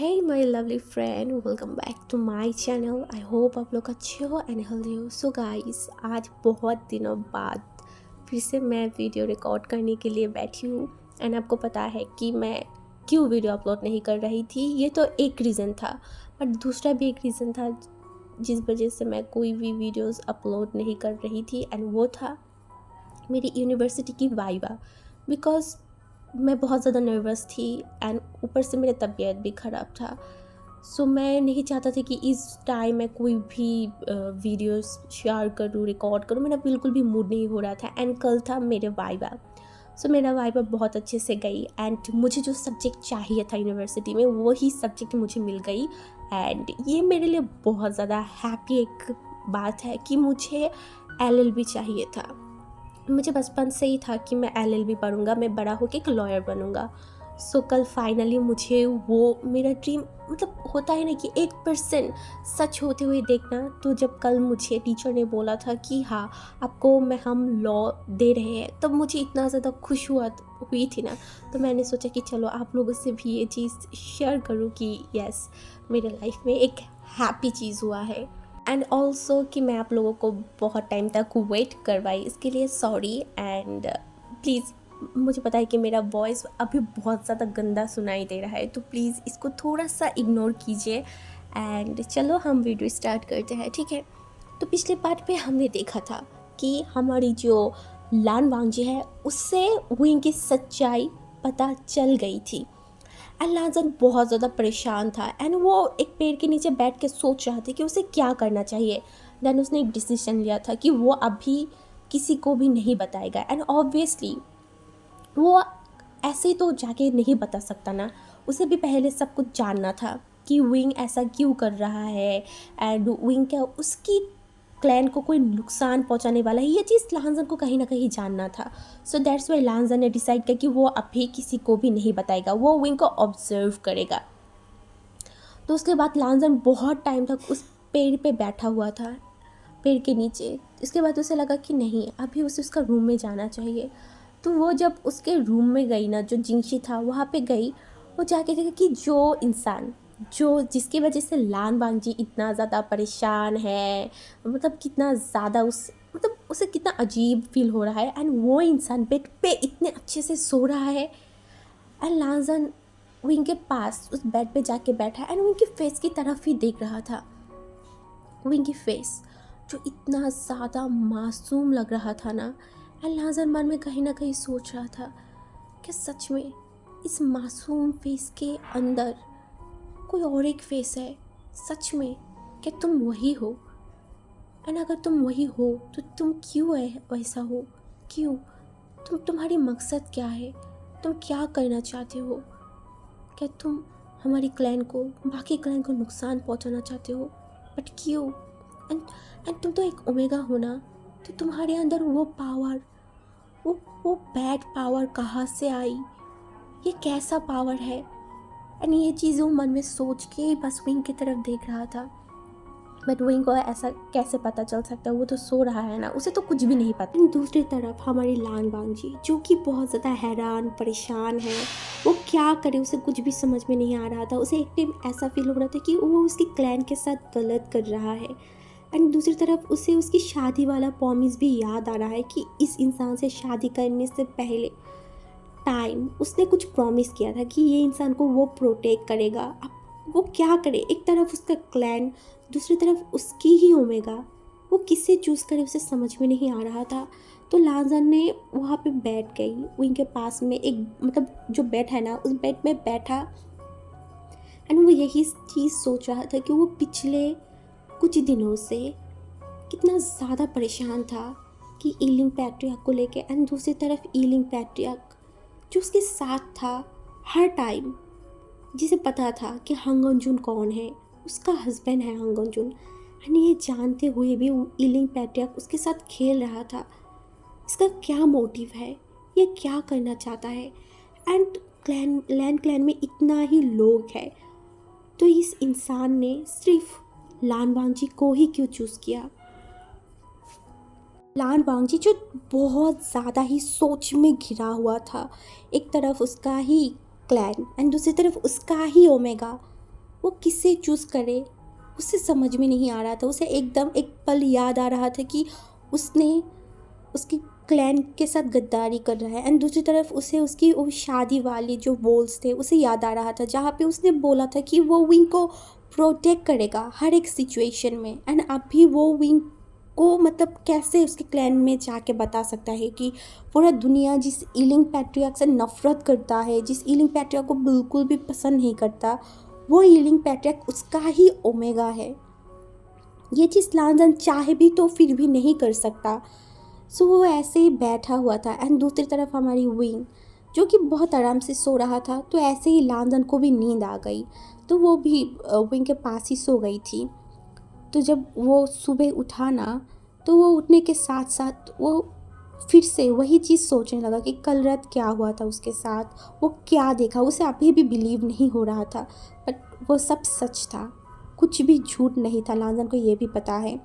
Hey my lovely friend, welcome back to my channel. I hope आप लोग अच्छे हो एंड हेल्दी हो. सो गाइस, आज बहुत दिनों बाद फिर से मैं वीडियो रिकॉर्ड करने के लिए बैठी हूँ. एंड आपको पता है कि मैं क्यों वीडियो अपलोड नहीं कर रही थी. ये तो एक रीज़न था, बट दूसरा भी एक रीज़न था जिस वजह से मैं कोई भी वीडियोस अपलोड नहीं कर रही थी. एंड वो था मेरी यूनिवर्सिटी की वाइवा. बिकॉज मैं बहुत ज़्यादा नर्वस थी एंड ऊपर से मेरा तबीयत भी ख़राब था. सो मैं नहीं चाहता था कि इस टाइम मैं कोई भी वीडियोस शेयर करूँ, रिकॉर्ड करूँ. मेरा बिल्कुल भी मूड नहीं हो रहा था. एंड कल था मेरे वाइवा. सो मेरा वाइवा बहुत अच्छे से गई एंड मुझे जो सब्जेक्ट चाहिए था यूनिवर्सिटी में वही सब्जेक्ट मुझे मिल गई. एंड ये मेरे लिए बहुत ज़्यादा हैप्पी एक बात है कि मुझे LLB चाहिए था. मुझे बचपन से ही था कि मैं LLB पढ़ूँगा, मैं बड़ा होकर एक लॉयर बनूँगा. सो कल फाइनली मुझे वो मेरा ड्रीम, मतलब होता है ना कि 1% सच होते हुए देखना. तो जब कल मुझे टीचर ने बोला था कि हाँ आपको हम लॉ दे रहे हैं, तब मुझे इतना ज़्यादा खुश हुई थी ना. तो मैंने सोचा कि चलो आप लोगों से भी ये चीज़ शेयर करूँ कि यस, मेरे लाइफ में एक हैप्पी चीज़ हुआ है. एंड ऑल्सो कि मैं आप लोगों को बहुत टाइम तक वेट करवाई, इसके लिए सॉरी. एंड प्लीज़, मुझे पता है कि मेरा वॉइस अभी बहुत ज़्यादा गंदा सुनाई दे रहा है, तो प्लीज़ इसको थोड़ा सा इग्नोर कीजिए. एंड चलो हम वीडियो स्टार्ट करते हैं, ठीक है. तो पिछले पार्ट पे हमने देखा था कि हमारी जो लान वांगजी है उससे विंग की सच्चाई पता चल गई थी. एंड लाजन बहुत ज़्यादा परेशान था एंड वो एक पेड़ के नीचे बैठ के सोच रहा था कि उसे क्या करना चाहिए. देन उसने एक डिसीजन लिया था कि वो अभी किसी को भी नहीं बताएगा. एंड ऑब्वियसली वो ऐसे ही तो जाके नहीं बता सकता ना, उसे भी पहले सब कुछ जानना था कि विंग ऐसा क्यों कर रहा है एंड विंग क्या उसकी क्लैन को कोई नुकसान पहुंचाने वाला है. ये चीज़ लांजन को कहीं ना कहीं जानना था. सो दैट्स वाई लांजन ने डिसाइड किया कि वो अभी किसी को भी नहीं बताएगा, वो विंग को ऑब्जर्व करेगा. तो उसके बाद लांजन बहुत टाइम तक उस पेड़ पे बैठा हुआ था, पेड़ के नीचे. इसके बाद उसे लगा कि नहीं, अभी उसे उसका रूम में जाना चाहिए. तो वो जब उसके रूम में गई ना, जो जिंगशी था वहाँ पे गई, वो जाके देखा कि जो इंसान जो जिसकी वजह से लान वांगजी इतना ज़्यादा परेशान है, मतलब कितना ज़्यादा मतलब उसे कितना अजीब फील हो रहा है. एंड वो इंसान बेड पे इतने अच्छे से सो रहा है. एंड लाजन विंग के पास उस बेड पे जाके बैठा एंड विंग की फेस की तरफ ही देख रहा था. विंग की फेस जो इतना ज़्यादा मासूम लग रहा था ना. एंड लाजन मन में कहीं ना कहीं सोच रहा था कि सच में इस मासूम फेस के अंदर कोई और एक फेस है. सच में क्या तुम वही हो? एंड अगर तुम वही हो तो तुम क्यों है वैसा हो? क्यों? तुम्हारी मकसद क्या है? तुम क्या करना चाहते हो? क्या तुम हमारी क्लैन को, बाकी क्लैन को नुकसान पहुंचाना चाहते हो? बट क्यों? एंड एंड तुम तो एक ओमेगा हो ना, तो तुम्हारे अंदर वो पावर, वो बैड पावर कहाँ से आई? ये कैसा पावर है? एंड ये चीज़ वो मन में सोच के बस विंग की तरफ देख रहा था. बट विंग को ऐसा कैसे पता चल सकता है? वो तो सो रहा है ना, उसे तो कुछ भी नहीं पता. एंड दूसरी तरफ हमारी लान वांगजी जो कि बहुत ज़्यादा हैरान परेशान है, वो क्या करे उसे कुछ भी समझ में नहीं आ रहा था. उसे एक टाइम ऐसा फील हो रहा था कि वो उसकी क्लैन के साथ गलत कर रहा है. एंड दूसरी तरफ उसे उसकी शादी वाला प्रॉमिस भी याद आ रहा है कि इस इंसान से शादी करने से पहले टाइम उसने कुछ प्रॉमिस किया था कि ये इंसान को वो प्रोटेक्ट करेगा. अब वो क्या करे? एक तरफ उसका क्लैन, दूसरी तरफ उसकी ही ओमेगा. वो किससे चूज़ करे उसे समझ में नहीं आ रहा था. तो लाजन ने वहाँ पे बैठ गई विंग के पास में, एक मतलब जो बेड है ना उस बेड में बैठा. एंड वो यही चीज़ सोच रहा था कि वो पिछले कुछ दिनों से कितना ज़्यादा परेशान था कि ईलिंग पैट्रियार्क को लेके. एंड दूसरी तरफ ईलिंग पैट्रियार्क जो उसके साथ था हर टाइम, जिसे पता था कि हंगनजुन कौन है, उसका हस्बैंड है हंगनजुन. एंड ये जानते हुए भी ईलिंग पैट्रियार्क उसके साथ खेल रहा था. इसका क्या मोटिव है? ये क्या करना चाहता है? एंड लैंड क्लैन में इतना ही लोग है, तो इस इंसान ने सिर्फ लान वांगजी को ही क्यों चूज़ किया? लान वांगजी जो बहुत ज़्यादा ही सोच में घिरा हुआ था, एक तरफ उसका ही क्लैन एंड दूसरी तरफ उसका ही ओमेगा. वो किसे चूज़ करे, उसे समझ में नहीं आ रहा था। उसे एकदम एक पल याद आ रहा था कि उसने उसकी क्लैन के साथ गद्दारी कर रहा है, एंड दूसरी तरफ उसे उसकी वो शादी वाली जो वॉल्स थे उसे याद आ रहा था, जहाँ पे उसने बोला था कि वो विंग को प्रोटेक्ट करेगा हर एक सिचुएशन में। एंड अभी वो विंग को मतलब कैसे उसके क्लैन में जाके बता सकता है कि पूरा दुनिया जिस ईलिंग पैट्रियार्क से नफरत करता है, जिस ईलिंग पैट्रियार्क को बिल्कुल भी पसंद नहीं करता, वो ईलिंग पैट्रियार्क उसका ही ओमेगा है। ये चीज़ लांजन चाहे भी तो फिर भी नहीं कर सकता। सो वो ऐसे ही बैठा हुआ था, एंड दूसरी तरफ हमारी विंग जो कि बहुत आराम से सो रहा था। तो ऐसे ही लांजन को भी नींद आ गई, तो वो भी विंग के पास ही सो गई थी। तो जब वो सुबह उठा ना, तो वो उठने के साथ साथ वो फिर से वही चीज़ सोचने लगा कि कल रात क्या हुआ था उसके साथ, वो क्या देखा। उसे अभी भी बिलीव नहीं हो रहा था, बट वो सब सच था, कुछ भी झूठ नहीं था। लांजन को ये भी पता है।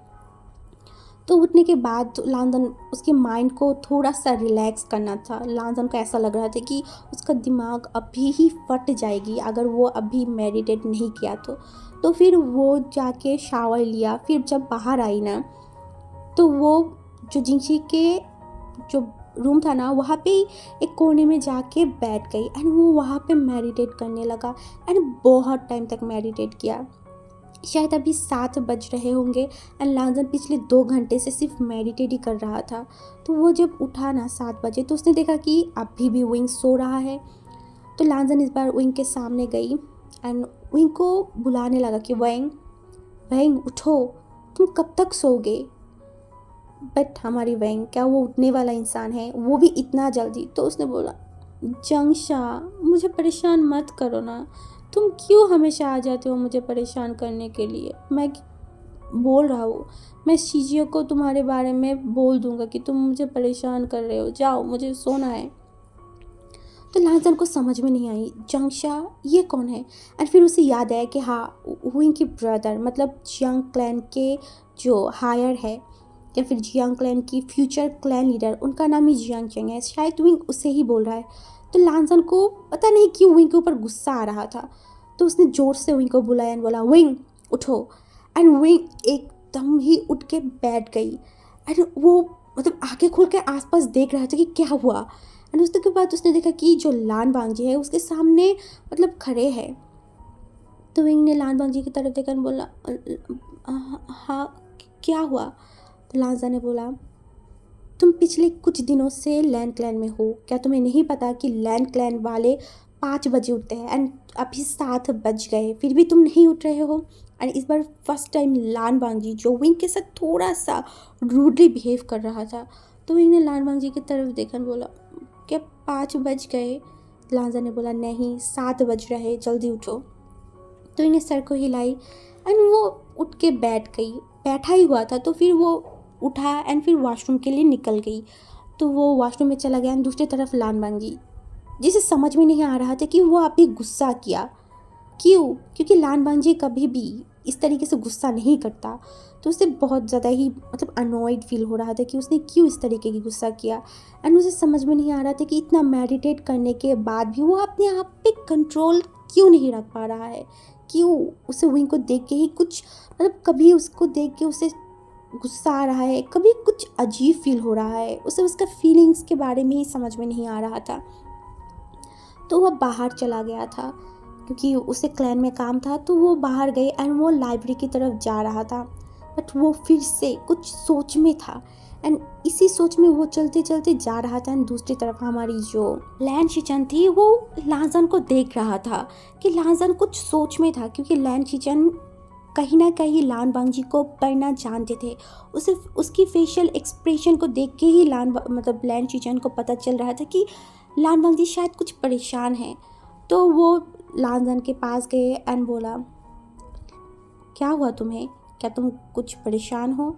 तो उठने के बाद लांजन उसके माइंड को थोड़ा सा रिलैक्स करना था। लांजन को ऐसा लग रहा था कि उसका दिमाग अभी ही फट जाएगी अगर वो अभी मेडिटेट नहीं किया तो फिर वो जाके शावर लिया। फिर जब बाहर आई ना, तो वो जो जिंगशी के जो रूम था ना, वहाँ पे एक कोने में जाके बैठ गई, एंड वो वहाँ पे मेडिटेट करने लगा। एंड बहुत टाइम तक मेडिटेट किया। शायद अभी 7 बज रहे होंगे, एंड लांजन पिछले 2 घंटे से सिर्फ मेडिटेट ही कर रहा था। तो वो जब उठा ना 7 बजे, तो उसने देखा कि अभी भी विंग सो रहा है। तो लांजन इस बार विंग के सामने गई, एंड विंग को बुलाने लगा कि विंग, विंग उठो, तुम कब तक सोओगे। बट हमारी विंग, क्या वो उठने वाला इंसान है, वो भी इतना जल्दी। तो उसने बोला, जंगशा, मुझे परेशान मत करो ना, तुम क्यों हमेशा आ जाते हो मुझे परेशान करने के लिए। मैं बोल रहा हूँ, मैं शीजियो को तुम्हारे बारे में बोल दूंगा कि तुम मुझे परेशान कर रहे हो, जाओ, मुझे सोना है। तो लांजन को समझ में नहीं आई, जंगशा ये कौन है। एंड फिर उसे याद आया कि हाँ, हुइंग के ब्रदर, मतलब जियांग क्लैन के जो हायर है, या फिर जियांग क्लैन की फ्यूचर क्लैन लीडर, उनका नाम ही जियांग चेंग है। शायद विंग उसे ही बोल रहा है। तो लांजन को पता नहीं क्यों विंग के ऊपर गुस्सा आ रहा था। तो उसने ज़ोर से विंग को बुलाया एंड बोला, विंग उठो। एंड विंग एकदम ही उठ के बैठ गई, एंड वो मतलब आंखें खोल के आसपास देख रहा था कि क्या हुआ। एंड उसके बाद उसने देखा कि जो लान बांगजी है उसके सामने मतलब खड़े हैं। तो विंग ने लान बांगजी की तरफ देखकर बोला, हाँ क्या हुआ। तो लांजा ने बोला, तुम पिछले कुछ दिनों से लैंड क्लैन में हो, क्या तुम्हें नहीं पता कि लैंड क्लैन वाले 5 बजे उठते हैं, एंड अभी 7 बज गए फिर भी तुम नहीं उठ रहे हो। एंड इस बार फर्स्ट टाइम लान बांगजी जो विंग के साथ थोड़ा सा रूडली बिहेव कर रहा था। तो विंग ने लान बांगजी की तरफ देखकर बोला, क्या 5 बज गए। लांजा ने बोला, नहीं 7 बज रहे, जल्दी उठो। तो इन्हें सर को हिलाई, एंड वो उठ के बैठ गई। बैठा ही हुआ था, तो फिर वो उठा एंड फिर वॉशरूम के लिए निकल गई। तो वो वॉशरूम में चला गया, एंड दूसरी तरफ लान बांगी, जिसे समझ में नहीं आ रहा था कि वो अभी गुस्सा किया क्यों, क्योंकि लान बांजी कभी भी इस तरीके से गुस्सा नहीं करता। तो उसे बहुत ज़्यादा ही मतलब अनॉयड फील हो रहा था कि उसने क्यों इस तरीके की गुस्सा किया। एंड उसे समझ में नहीं आ रहा था कि इतना मेडिटेट करने के बाद भी वो अपने आप पे कंट्रोल क्यों नहीं रख पा रहा है। क्यों उसे विंग को देख के ही कुछ मतलब कभी उसको देख के उसे गुस्सा आ रहा है, कभी कुछ अजीब फील हो रहा है। उसे उसका फीलिंग्स के बारे में ही समझ में नहीं आ रहा था। तो वह बाहर चला गया था, क्योंकि उसे क्लैन में काम था। तो वो बाहर गई, एंड वो लाइब्रेरी की तरफ जा रहा था, बट वो फिर से कुछ सोच में था। एंड इसी सोच में वो चलते चलते जा रहा था। एंड दूसरी तरफ हमारी जो लैन शिचन थी, वो लांजन को देख रहा था कि लांजन कुछ सोच में था, क्योंकि लैन शिचन कहीं ना कहीं लान बांगजी को पढ़ना जानते थे। उसे उसकी फेशियल एक्सप्रेशन को देख के ही मतलब लैन शिचन को पता चल रहा था कि लान बांगजी शायद कुछ परेशान है। तो वो लांजन के पास गए एंड बोला, क्या हुआ तुम्हें, क्या तुम कुछ परेशान हो।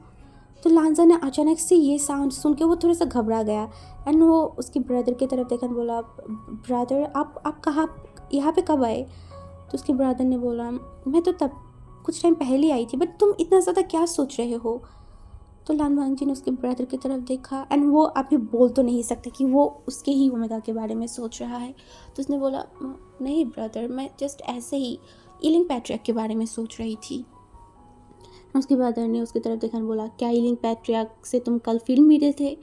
तो लांजन ने अचानक से ये साउंड सुन के वो थोड़ा सा घबरा गया, एंड वो उसके ब्रदर की तरफ देखकर बोला, ब्रदर आप कहाँ यहाँ पे कब आए। तो उसके ब्रदर ने बोला, मैं तो तब कुछ टाइम पहले आई थी, बट तुम इतना ज़्यादा क्या सोच रहे हो। तो लान बांगजी ने उसके ब्रदर की तरफ देखा, एंड वो अभी बोल तो नहीं सकता कि वो उसके ही ओमेगा के बारे में सोच रहा है। तो उसने बोला, नहीं ब्रदर, मैं जस्ट ऐसे ही ईलिंग पैट्रियार्क के बारे में सोच रही थी। उसके ब्रदर ने उसकी तरफ देखा और बोला, क्या ईलिंग पैट्रियार्क से तुम कल फिल्म मिले थे?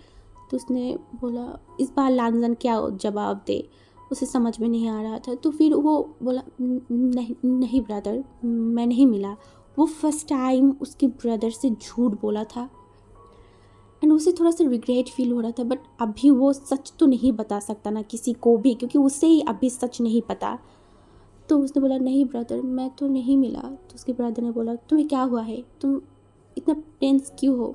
तो उसने बोला, इस बार लांजन क्या जवाब दे, उसे समझ में नहीं आ रहा था। तो फिर वो बोला, नहीं नहीं ब्रदर, मैं नहीं मिला। वो फर्स्ट टाइम उसके ब्रदर से झूठ बोला था एंड उसे थोड़ा सा रिग्रेट फील हो रहा था, बट अभी वो सच तो नहीं बता सकता ना किसी को भी, क्योंकि उसे ही अभी सच नहीं पता। तो उसने बोला, नहीं ब्रदर, मैं तो नहीं मिला। तो उसके ब्रदर ने बोला, तुम्हें क्या हुआ है, तुम इतना टेंस क्यों हो?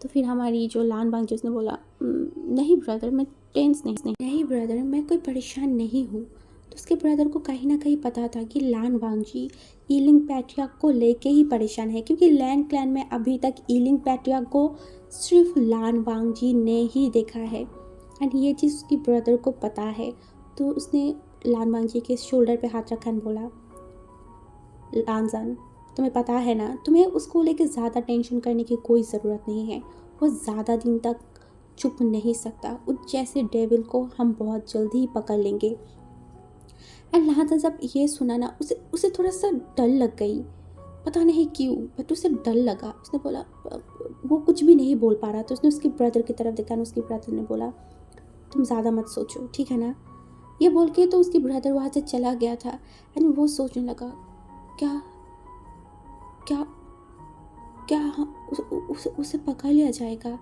तो फिर हमारी जो लान बांग जी उसने बोला, नहीं ब्रदर, मैं टेंस नहीं ब्रदर, मैं कोई परेशान नहीं हूँ। तो उसके ब्रदर को कहीं ना कहीं पता था कि लान बांग जी ईलिंग पैट्रियार्क को लेके ही परेशान है, क्योंकि लैंड क्लैन में अभी तक ईलिंग पैट्रियार्क को सिर्फ लान बांग जी ने ही देखा है एंड ये चीज़ उसकी ब्रदर को पता है। तो उसने लान बांग जी के शोल्डर पे हाथ रखा और बोला, लानजान, तुम्हें पता है ना, तुम्हें उसको लेके ज़्यादा टेंशन करने की कोई ज़रूरत नहीं है। वो ज़्यादा दिन तक चुप नहीं सकता। उस जैसे डेविल को हम बहुत जल्दी ही पकड़ लेंगे। एंड लानजान जब ये सुना ना, उसे थोड़ा सा डर लग गई, पता नहीं क्यों, बट उसे डर लगा। उसने बोला, वो कुछ भी नहीं बोल पा रहा। तो उसने उसके ब्रदर की तरफ देखा और उसके ब्रदर ने बोला, तुम ज़्यादा मत सोचो, ठीक है ना? ये बोल के तो उसकी ब्रदर वहाँ से चला गया था एंड वो सोचने लगा, क्या क्या क्या उसे पकड़ लिया जाएगा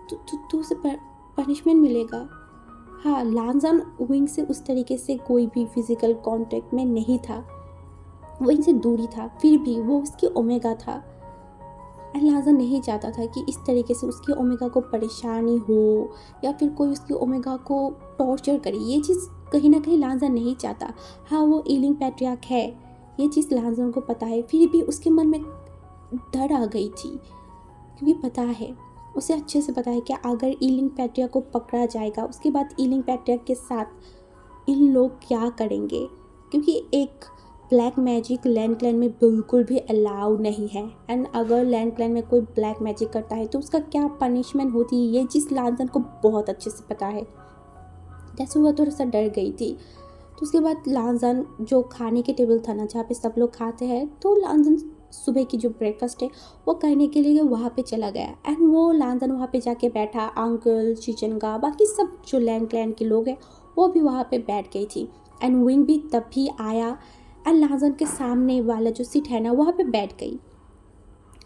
तो उसे पनिशमेंट मिलेगा। हाँ, लानजान विंग से उस तरीके से कोई भी फिजिकल कांटेक्ट में नहीं था, विंग से दूरी था, फिर भी वो उसकी ओमेगा था एंड लानजान नहीं चाहता था कि इस तरीके से उसकी ओमेगा को परेशानी हो या फिर कोई उसकी ओमेगा को टॉर्चर करे। ये चीज़ कहीं ना कहीं लानजान नहीं चाहता। हाँ, वो ईलिंग पैट्रियार्क है, ये चीज़ लानजान को पता है, फिर भी उसके मन में डर आ गई थी, क्योंकि पता है, उसे अच्छे से पता है कि अगर ईलिंग पैट्रियार्क को पकड़ा जाएगा, उसके बाद ईलिंग पैट्रियार्क के साथ इन लोग क्या करेंगे, क्योंकि एक ब्लैक मैजिक लैंड क्लैन में बिल्कुल भी अलाउ नहीं है एंड अगर लैंड क्लैन में कोई ब्लैक मैजिक करता है तो उसका क्या पनिशमेंट होती है, ये चीज़ लानजान को बहुत अच्छे से पता है। जैसे वो थोड़ा सा डर गई थी। तो उसके बाद लानजान जो खाने के टेबल था ना, जहाँ पे सब लोग खाते हैं, तो लानजान सुबह की जो ब्रेकफास्ट है वो करने के लिए वहाँ पे चला गया एंड वो लानजान वहाँ पे जाके बैठा। अंकल, चिचनगा, बाकी सब जो लैंड क्लैन के लोग हैं वो भी वहाँ पे बैठ गई थी एंड विंग भी तब भी आया एंड लानजान के सामने वाला जो सीट है ना वहाँ पे बैठ गई।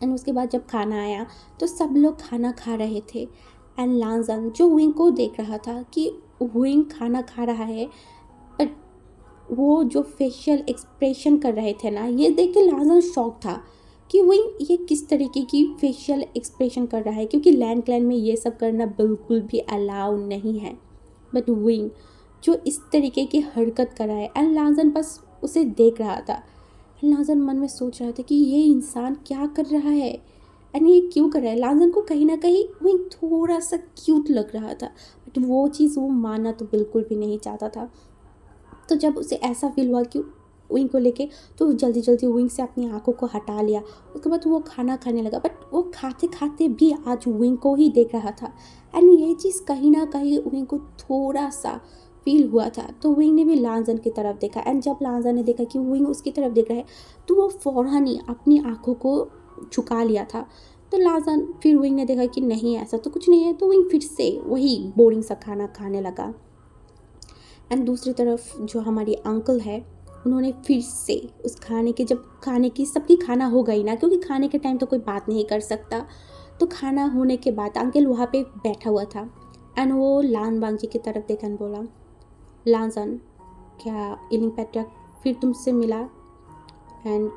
एंड उसके बाद जब खाना आया तो सब लोग खाना खा रहे थे एंड लानजान जो विंग को देख रहा था कि विंग खाना खा रहा है, बट वो जो फेशियल एक्सप्रेशन कर रहे थे ना, ये देख के लानजान शॉक था कि विंग ये किस तरीके की फेशियल एक्सप्रेशन कर रहा है, क्योंकि लैंड क्लैन में ये सब करना बिल्कुल भी अलाउ नहीं है। बट विंग जो इस तरीके की हरकत कर रहा है एंड लानजान बस उसे देख रहा था। लानजान मन में सोच रहा था कि ये इंसान क्या कर रहा है एंड ये क्यों कर रहा है। लानजान को कहीं ना कहीं विंग थोड़ा सा क्यूट लग रहा था, बट वो चीज़ वो मानना तो बिल्कुल भी नहीं चाहता था। तो जब उसे ऐसा फील हुआ कि विंग को लेके, तो जल्दी जल्दी विंग से अपनी आंखों को हटा लिया। उसके बाद वो खाना खाने लगा, बट वो खाते खाते भी आज विंग को ही देख रहा था एंड ये चीज़ कहीं ना कहीं विंग को थोड़ा सा फील हुआ था। तो विंग ने भी लानजान की तरफ देखा एंड जब लानजान ने देखा कि विंग उसकी तरफ देख रहा है तो वो फ़ौरन ही अपनी आंखों को झुका लिया था। तो लानजान फिर विंग ने देखा कि नहीं, ऐसा तो कुछ नहीं है, तो विंग फिर से वही बोरिंग सा खाना खाने लगा। एंड दूसरी तरफ जो हमारी अंकल है, उन्होंने फिर से उस खाने के, जब खाने की सबकी खाना हो गई ना, क्योंकि खाने के टाइम तो कोई बात नहीं कर सकता, तो खाना होने के बाद अंकल वहाँ पे बैठा हुआ था एंड वो लान बांग जी की तरफ देखा और बोला, लानजान, क्या ईलिंग पैट्रियार्क फिर तुमसे मिला? एंड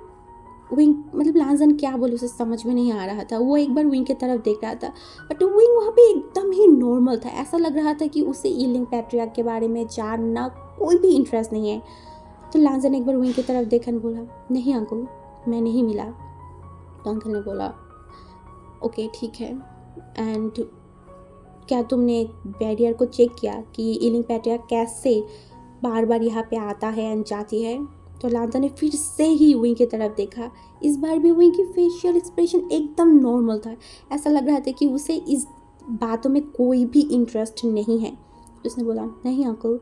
विंग, मतलब लानजान क्या बोले उसे समझ में नहीं आ रहा था। वो एक बार विंग की तरफ देख रहा था, बट विंग वहाँ पे एकदम ही नॉर्मल था। ऐसा लग रहा था कि उसे ईलिंग पैट्रियार्क के बारे में जानना कोई भी इंटरेस्ट नहीं है। तो लानजान एक बार विंग की तरफ देखा और बोला, नहीं अंकल, मैं नहीं मिला। तो अंकल ने बोला, ओके ठीक है, एंड क्या तुमने बैरियर को चेक किया कि ईलिंग पैट्रियार्क कैसे बार बार यहाँ पे आता है एंड जाती है? तो लानजान ने फिर से ही विंग की तरफ देखा। इस बार भी विंग की फेशियल एक्सप्रेशन एकदम नॉर्मल था। ऐसा लग रहा था कि उसे इस बातों में कोई भी इंटरेस्ट नहीं है। उसने बोला, नहीं अंकल,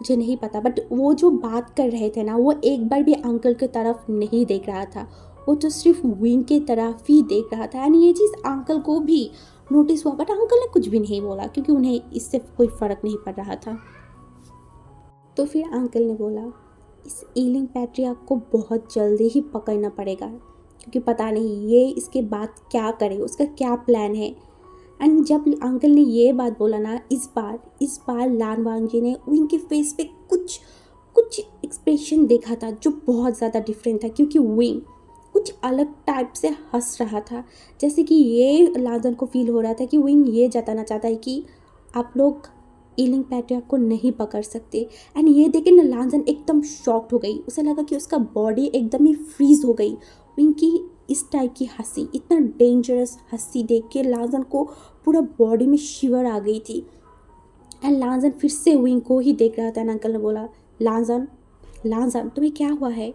मुझे नहीं पता, बट वो जो बात कर रहे थे ना, वो एक बार भी अंकल की तरफ नहीं देख रहा था, वो तो सिर्फ विंग की तरफ ही देख रहा था। एंड ये चीज़ अंकल को भी नोटिस हुआ, बट अंकल ने कुछ भी नहीं बोला क्योंकि उन्हें इससे कोई फ़र्क नहीं पड़ रहा था। तो फिर अंकल ने बोला, इस ईलिंग पैट्रियार्क को बहुत जल्दी ही पकड़ना पड़ेगा, क्योंकि पता नहीं ये इसके बाद क्या करे, उसका क्या प्लान है। एंड जब अंकल ने ये बात बोला ना, इस बार लान वांगजी ने उनके फेस पे कुछ कुछ एक्सप्रेशन देखा था जो बहुत ज़्यादा डिफरेंट था, क्योंकि विंग कुछ अलग टाइप से हंस रहा था, जैसे कि ये लाजन को फील हो रहा था कि विंग ये जताना चाहता है कि आप लोग ईलिंग पैट्रियार्क को नहीं पकड़ सकते। एंड ये देख के ना लाजन एकदम शॉक्ड हो गई, उसे लगा कि उसका बॉडी एकदम ही फ्रीज हो गई। विंग की इस टाइप की हंसी, इतना डेंजरस हंसी देख के लाजन को पूरा बॉडी में शिवर आ गई थी। एंड लाजन फिर से विंग को ही देख रहा था। एंड अंकल ने बोला, लाजन लाजन तुम्हें क्या हुआ है?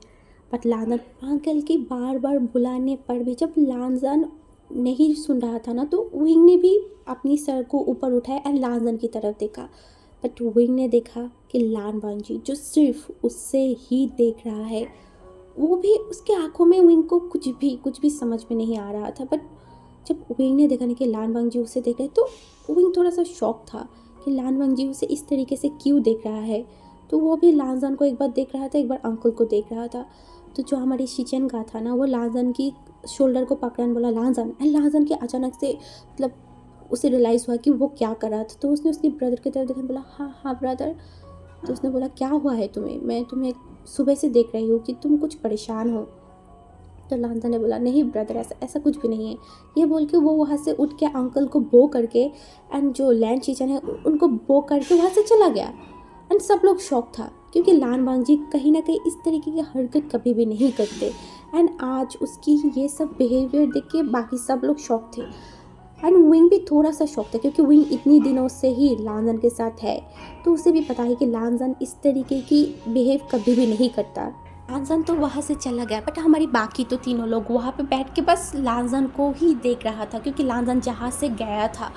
बट लाजन अंकल की बार बार बुलाने पर भी जब लाजन नहीं सुन रहा था ना, तो विंग ने भी अपनी सर को ऊपर उठाया एंड लाजन की तरफ देखा। बट विंग ने देखा कि लान वांगजी जो सिर्फ उससे ही देख रहा है, वो भी उसके आंखों में विंग को कुछ भी समझ में नहीं आ रहा था। बट जब विंग ने देखा ना कि लान वांगजी उसे देख रहे, तो विंग थोड़ा सा शॉक था कि लान वांगजी उसे इस तरीके से क्यों देख रहा है। तो वो भी लाजन को एक बार देख रहा था, एक बार अंकल को देख रहा था। तो जो हमारी शिचेन का था ना, वो लाजन की शोल्डर को पकड़ा बोला, लाजन। एंड लाजन के अचानक से मतलब उसे रियलाइज़ हुआ कि वो क्या कर रहा था। तो उसने उसके ब्रदर की तरफ देखा, बोला, हाँ ब्रदर। तो उसने बोला, क्या हुआ है तुम्हें? मैं तुम्हें सुबह से देख रही हूँ कि तुम कुछ परेशान हो। तो लाजन ने बोला, नहीं ब्रदर, ऐसा कुछ भी नहीं है। ये बोल के वो वहाँ से उठ के अंकल को बो करके एंड जो लैंड शिचेन है उनको बो करके वहाँ से चला गया। एंड सब लोग शॉक था, क्योंकि लान वांगजी कहीं ना कहीं इस तरीके की हरकत कभी भी नहीं करते। एंड आज उसकी ये सब बिहेवियर देख के बाकी सब लोग शॉक थे। एंड विंग भी थोड़ा सा शॉक था, क्योंकि विंग इतनी दिनों से ही लांजन के साथ है, तो उसे भी पता है कि लांजन इस तरीके की बिहेव कभी भी नहीं करता। लांजन तो वहाँ से चला गया, बट हमारी बाकी तो तीनों लोग वहाँ पे बैठ के बस लांजन को ही देख रहा था, क्योंकि लांजन जहाँ से गया था।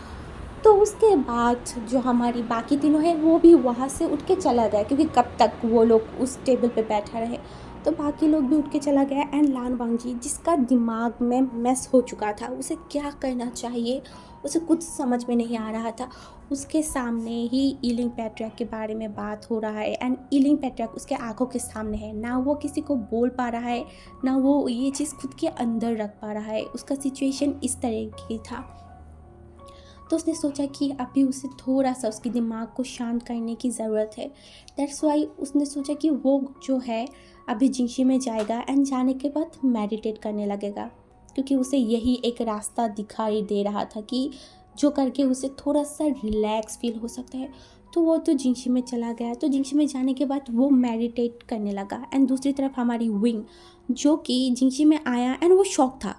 तो उसके बाद जो हमारी बाकी तीनों हैं वो भी वहाँ से उठ के चला गया, क्योंकि कब तक वो लोग उस टेबल पे बैठा रहे। तो बाकी लोग भी उठ के चला गया। एंड लान वांगजी जिसका दिमाग में मैस हो चुका था, उसे क्या करना चाहिए उसे कुछ समझ में नहीं आ रहा था। उसके सामने ही ईलिंग पैट्रियार्क के बारे में बात हो रहा है, एंड ईलिंग पैट्रियार्क उसके आंखों के सामने है। ना वो किसी को बोल पा रहा है, ना वो ये चीज़ खुद के अंदर रख पा रहा है। उसका सिचुएशन इस तरह की था। तो उसने सोचा कि अभी उसे थोड़ा सा उसके दिमाग को शांत करने की ज़रूरत है। दैट्स वाई उसने सोचा कि वो जो है अभी जिंगशी में जाएगा एंड जाने के बाद मेडिटेट करने लगेगा, क्योंकि उसे यही एक रास्ता दिखाई दे रहा था कि जो करके उसे थोड़ा सा रिलैक्स फील हो सकता है। तो वो तो जिंगशी में चला गया। तो जिंगशी में जाने के बाद वो मेडिटेट करने लगा। एंड दूसरी तरफ हमारी विंग जो कि जिंगशी में आया एंड वो शॉक था